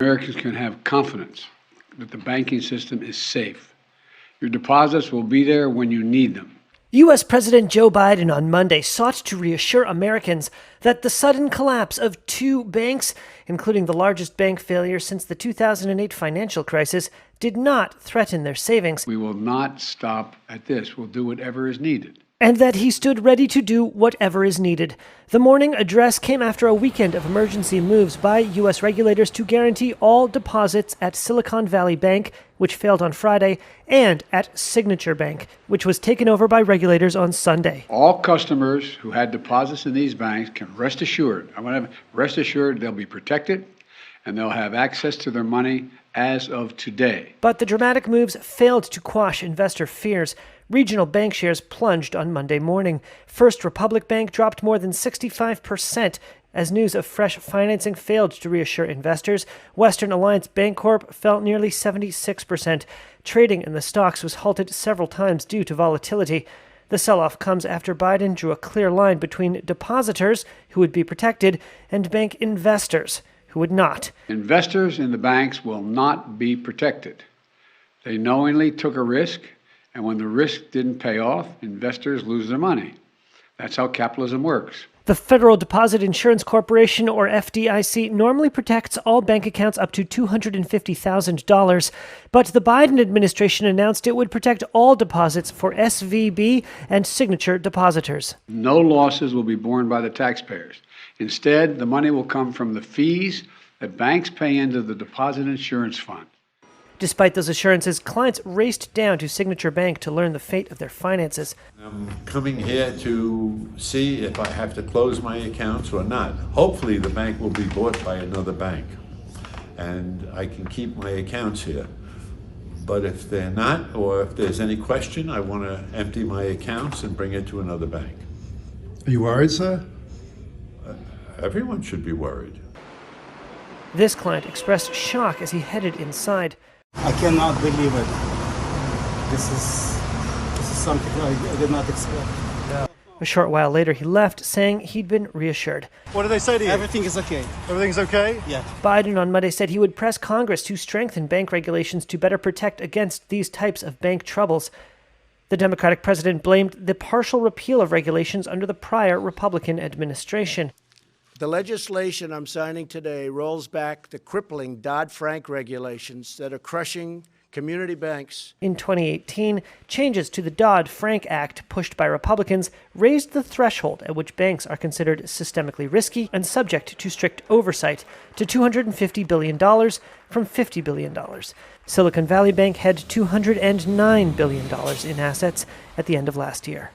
Americans can have confidence that the banking system is safe. Your deposits will be there when you need them. U.S. President Joe Biden on Monday sought to reassure Americans that the sudden collapse of two banks, including the largest bank failure since the 2008 financial crisis, did not threaten their savings. We will not stop at this. We'll do whatever is needed. And that he stood ready to do whatever is needed. The morning address came after a weekend of emergency moves by U.S. regulators to guarantee all deposits at Silicon Valley Bank, which failed on Friday, and at Signature Bank, which was taken over by regulators on Sunday. All customers who had deposits in these banks can rest assured. Rest assured they'll be protected and they'll have access to their money as of today. But the dramatic moves failed to quash investor fears. Regional bank shares plunged on Monday morning. First Republic Bank dropped more than 65% as news of fresh financing failed to reassure investors. Western Alliance Bancorp fell nearly 76%. Trading in the stocks was halted several times due to volatility. The sell-off comes after Biden drew a clear line between depositors, who would be protected, and bank investors, who would not. Investors in the banks will not be protected. They knowingly took a risk, and when the risk didn't pay off, investors lose their money. That's how capitalism works. The Federal Deposit Insurance Corporation, or FDIC, normally protects all bank accounts up to $250,000, but the Biden administration announced it would protect all deposits for SVB and Signature depositors. No losses will be borne by the taxpayers. Instead, the money will come from the fees that banks pay into the Deposit Insurance Fund. Despite those assurances, clients raced down to Signature Bank to learn the fate of their finances. I'm coming here to see if I have to close my accounts or not. Hopefully the bank will be bought by another bank and I can keep my accounts here. But if they're not, or if there's any question, I want to empty my accounts and bring it to another bank. Are you worried, sir? Everyone should be worried. This client expressed shock as he headed inside. I cannot believe it. This is something I did not expect. A short while later, he left, saying he'd been reassured. What did they say to you? Everything is okay. Everything's okay? Yeah. Biden on Monday said he would press Congress to strengthen bank regulations to better protect against these types of bank troubles. The Democratic president blamed the partial repeal of regulations under the prior Republican administration. The legislation I'm signing today rolls back the crippling Dodd-Frank regulations that are crushing community banks. In 2018, changes to the Dodd-Frank Act, pushed by Republicans, raised the threshold at which banks are considered systemically risky and subject to strict oversight to $250 billion from $50 billion. Silicon Valley Bank had $209 billion in assets at the end of last year.